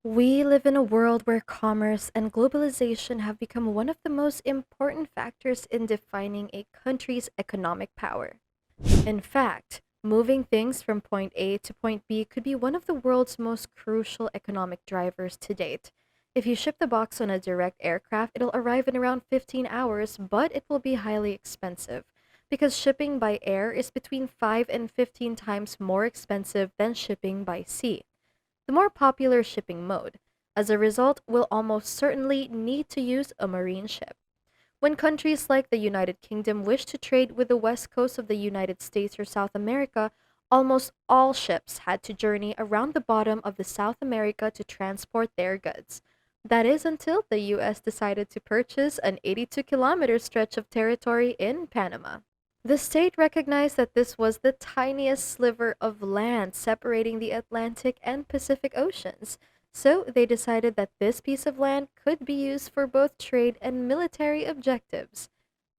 We live in a world where commerce and globalization have become one of the most important factors in defining a country's economic power. In fact, moving things from point A to point B could be one of the world's most crucial economic drivers to date. If you ship the box on a direct aircraft, it'll arrive in around 15 hours, but it will be highly expensive because shipping by air is between 5 and 15 times more expensive than shipping by sea, the more popular shipping mode. As a result, we'll almost certainly need to use a marine ship. When countries like the United Kingdom wish to trade with the west coast of the United States or South America, almost all ships had to journey around the bottom of the South America to transport their goods. That is until the US decided to purchase an 82-kilometer stretch of territory in Panama. The state recognized that this was the tiniest sliver of land separating the Atlantic and Pacific Oceans, so they decided that this piece of land could be used for both trade and military objectives.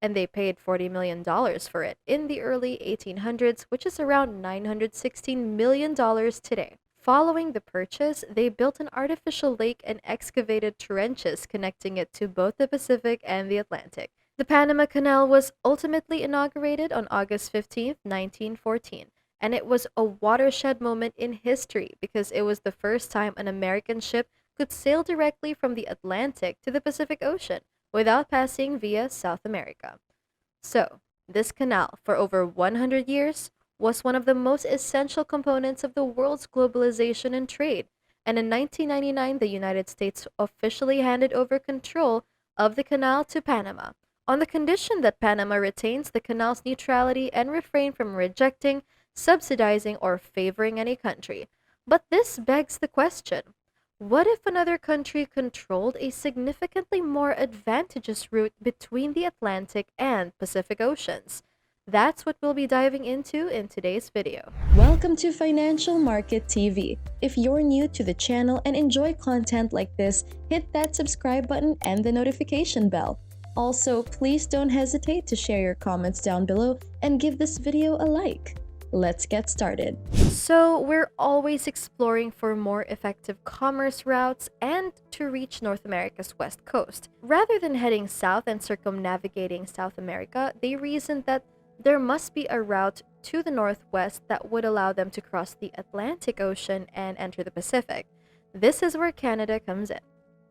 And they paid $40 million for it in the early 1800s, which is around $916 million today. Following the purchase, they built an artificial lake and excavated trenches connecting it to both the Pacific and the Atlantic. The Panama Canal was ultimately inaugurated on August 15, 1914, and it was a watershed moment in history because it was the first time an American ship could sail directly from the Atlantic to the Pacific Ocean without passing via South America. So, this canal, for over 100 years, was one of the most essential components of the world's globalization and trade, and in 1999, the United States officially handed over control of the canal to Panama, on the condition that Panama retains the canal's neutrality and refrain from rejecting, subsidizing, or favoring any country. But this begs the question, what if another country controlled a significantly more advantageous route between the Atlantic and Pacific Oceans? That's what we'll be diving into in today's video. Welcome to Financial Market TV. If you're new to the channel and enjoy content like this, hit that subscribe button and the notification bell. Also, please don't hesitate to share your comments down below and give this video a like. Let's get started. So, we're always exploring for more effective commerce routes and to reach North America's west coast. Rather than heading south and circumnavigating South America, they reasoned that there must be a route to the northwest that would allow them to cross the Atlantic Ocean and enter the Pacific. This is where Canada comes in.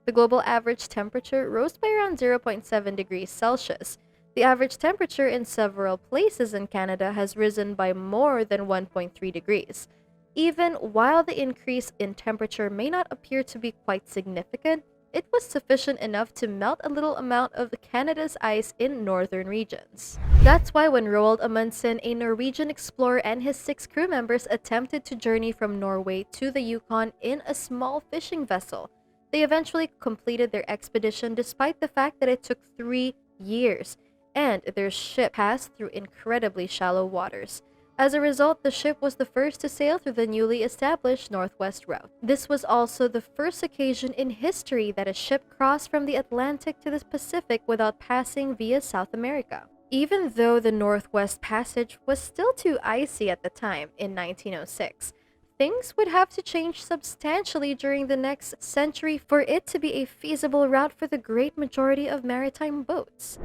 The global average temperature rose by around 0.7 degrees Celsius. The average temperature in several places in Canada has risen by more than 1.3 degrees. Even while the increase in temperature may not appear to be quite significant, it was sufficient enough to melt a little amount of Canada's ice in northern regions. That's why when Roald Amundsen, a Norwegian explorer, and his 6 crew members attempted to journey from Norway to the Yukon in a small fishing vessel, they eventually completed their expedition despite the fact that it took 3 years, and their ship passed through incredibly shallow waters. As a result, the ship was the first to sail through the newly established Northwest Route. This was also the first occasion in history that a ship crossed from the Atlantic to the Pacific without passing via South America. Even though the Northwest Passage was still too icy at the time, in 1906, things would have to change substantially during the next century for it to be a feasible route for the great majority of maritime boats.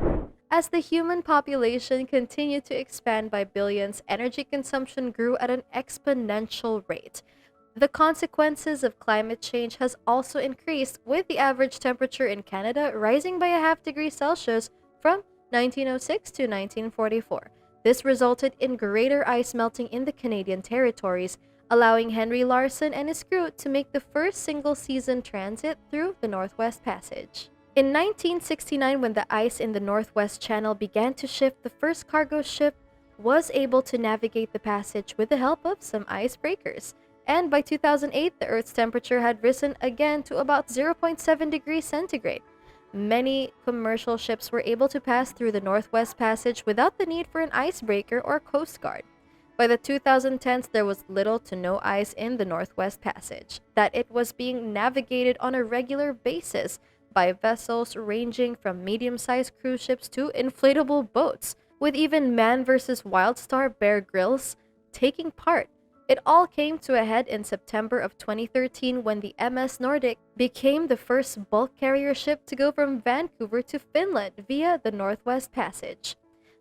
As the human population continued to expand by billions, energy consumption grew at an exponential rate. The consequences of climate change has also increased, with the average temperature in Canada rising by a half degree Celsius from 1906 to 1944. This resulted in greater ice melting in the Canadian territories, allowing Henry Larsen and his crew to make the first single-season transit through the Northwest Passage. In 1969, when the ice in the Northwest Channel began to shift, the first cargo ship was able to navigate the passage with the help of some icebreakers. And by 2008, the Earth's temperature had risen again to about 0.7 degrees centigrade. Many commercial ships were able to pass through the Northwest Passage without the need for an icebreaker or coast guard. By the 2010s, there was little to no ice in the Northwest Passage, that it was being navigated on a regular basis by vessels ranging from medium-sized cruise ships to inflatable boats, with even Man vs. Wild Star Bear Grylls taking part. It all came to a head in September of 2013 when the MS Nordic became the first bulk carrier ship to go from Vancouver to Finland via the Northwest Passage.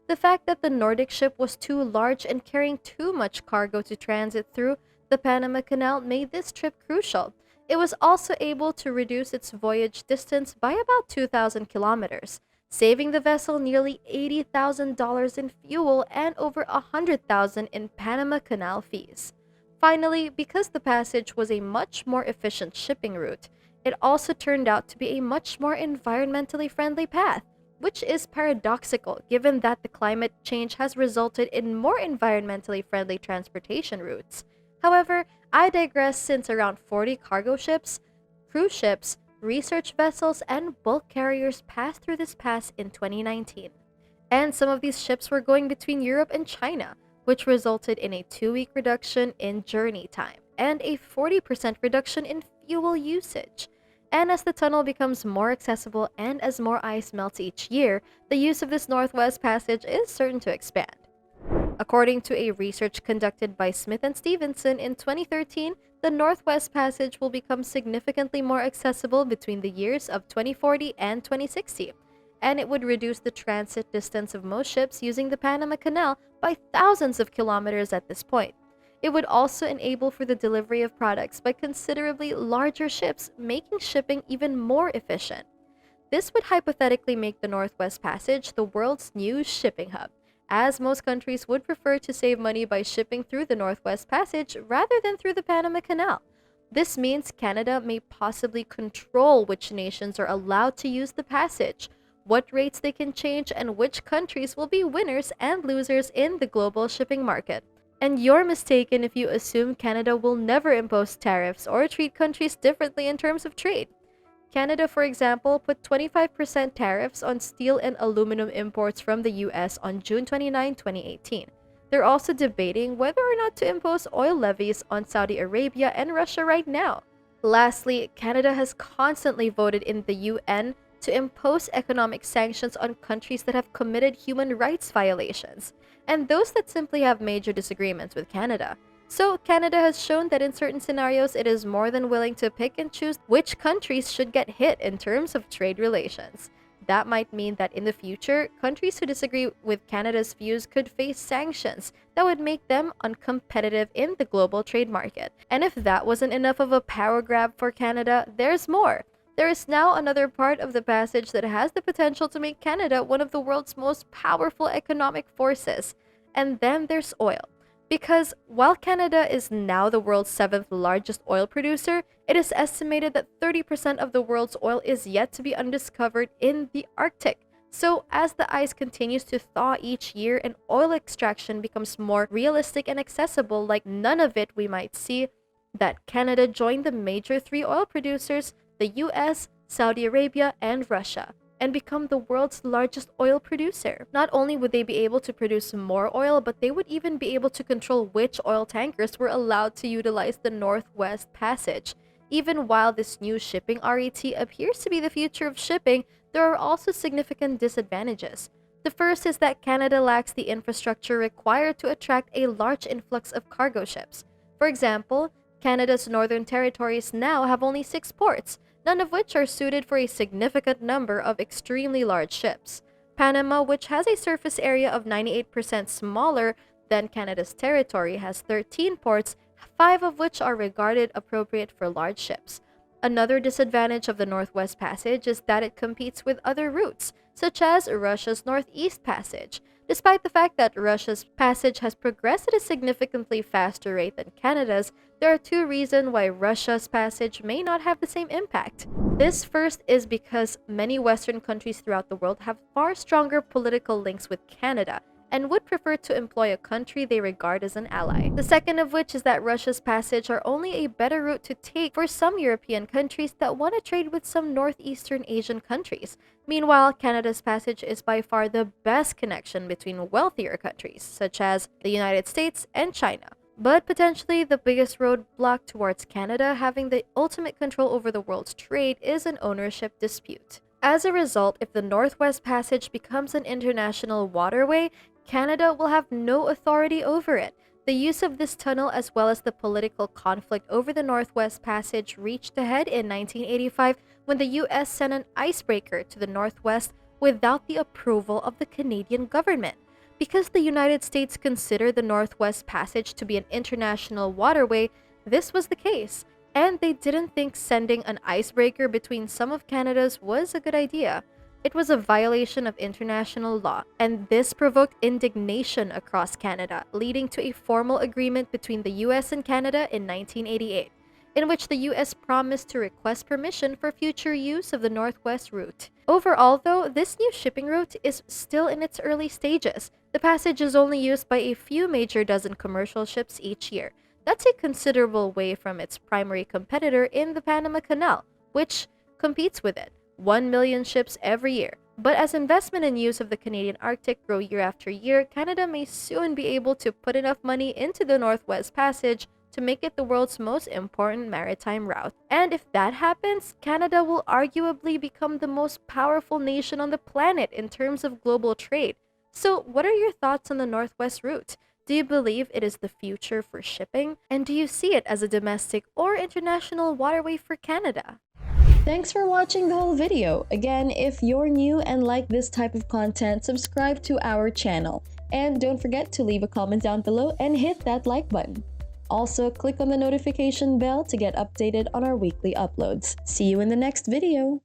The fact that the Nordic ship was too large and carrying too much cargo to transit through the Panama Canal made this trip crucial. It was also able to reduce its voyage distance by about 2,000 kilometers, saving the vessel nearly $80,000 in fuel and over $100,000 in Panama Canal fees. Finally, because the passage was a much more efficient shipping route, it also turned out to be a much more environmentally friendly path, which is paradoxical given that the climate change has resulted in more environmentally friendly transportation routes. However, I digress since around 40 cargo ships, cruise ships, research vessels, and bulk carriers passed through this pass in 2019. And some of these ships were going between Europe and China, which resulted in a 2-week reduction in journey time and a 40% reduction in fuel usage. And as the tunnel becomes more accessible and as more ice melts each year, the use of this Northwest Passage is certain to expand. According to a research conducted by Smith and Stevenson in 2013, the Northwest Passage will become significantly more accessible between the years of 2040 and 2060, and it would reduce the transit distance of most ships using the Panama Canal by thousands of kilometers at this point. It would also enable for the delivery of products by considerably larger ships, making shipping even more efficient. This would hypothetically make the Northwest Passage the world's new shipping hub, as most countries would prefer to save money by shipping through the Northwest Passage rather than through the Panama Canal. This means Canada may possibly control which nations are allowed to use the passage, what rates they can change, and which countries will be winners and losers in the global shipping market. And you're mistaken if you assume Canada will never impose tariffs or treat countries differently in terms of trade. Canada, for example, put 25% tariffs on steel and aluminum imports from the US on June 29, 2018. They're also debating whether or not to impose oil levies on Saudi Arabia and Russia right now. Lastly, Canada has constantly voted in the UN to impose economic sanctions on countries that have committed human rights violations, and those that simply have major disagreements with Canada. So Canada has shown that in certain scenarios it is more than willing to pick and choose which countries should get hit in terms of trade relations. That might mean that in the future, countries who disagree with Canada's views could face sanctions that would make them uncompetitive in the global trade market. And if that wasn't enough of a power grab for Canada, there's more. There is now another part of the passage that has the potential to make Canada one of the world's most powerful economic forces. And then there's oil. Because while Canada is now the world's 7th largest oil producer, it is estimated that 30% of the world's oil is yet to be undiscovered in the Arctic. So as the ice continues to thaw each year and oil extraction becomes more realistic and accessible like none of it we might see, that Canada joined the major 3 oil producers, the US, Saudi Arabia, and Russia, and become the world's largest oil producer. Not only would they be able to produce more oil, but they would even be able to control which oil tankers were allowed to utilize the Northwest Passage. Even while this new shipping RET appears to be the future of shipping, there are also significant disadvantages. The first is that Canada lacks the infrastructure required to attract a large influx of cargo ships. For example, Canada's northern territories now have only 6 ports, none of which are suited for a significant number of extremely large ships. Panama, which has a surface area of 98% smaller than Canada's territory, has 13 ports, 5 of which are regarded appropriate for large ships. Another disadvantage of the Northwest Passage is that it competes with other routes, such as Russia's Northeast Passage. Despite the fact that Russia's passage has progressed at a significantly faster rate than Canada's, there are 2 reasons why Russia's passage may not have the same impact. This first is because many Western countries throughout the world have far stronger political links with Canada and would prefer to employ a country they regard as an ally. The second of which is that Russia's passage are only a better route to take for some European countries that want to trade with some Northeastern Asian countries. Meanwhile, Canada's passage is by far the best connection between wealthier countries, such as the United States and China. But potentially the biggest roadblock towards Canada having the ultimate control over the world's trade is an ownership dispute. As a result, if the Northwest Passage becomes an international waterway, Canada will have no authority over it. The use of this tunnel as well as the political conflict over the Northwest Passage reached a head in 1985 when the US sent an icebreaker to the Northwest without the approval of the Canadian government. Because the United States considered the Northwest Passage to be an international waterway, this was the case, and they didn't think sending an icebreaker between some of Canada's was a good idea. It was a violation of international law, and this provoked indignation across Canada, leading to a formal agreement between the US and Canada in 1988, in which the US promised to request permission for future use of the Northwest route. Overall, though, this new shipping route is still in its early stages. The passage is only used by a few major dozen commercial ships each year. That's a considerable way from its primary competitor in the Panama Canal, which competes with it, 1 million ships every year. But as investment and use of the Canadian Arctic grow year after year, Canada may soon be able to put enough money into the Northwest Passage to make it the world's most important maritime route. And if that happens, Canada will arguably become the most powerful nation on the planet in terms of global trade. So, what are your thoughts on the Northwest route? Do you believe it is the future for shipping? And do you see it as a domestic or international waterway for Canada? Thanks for watching the whole video. Again, if you're new and like this type of content, subscribe to our channel. And don't forget to leave a comment down below and hit that like button. Also, click on the notification bell to get updated on our weekly uploads. See you in the next video!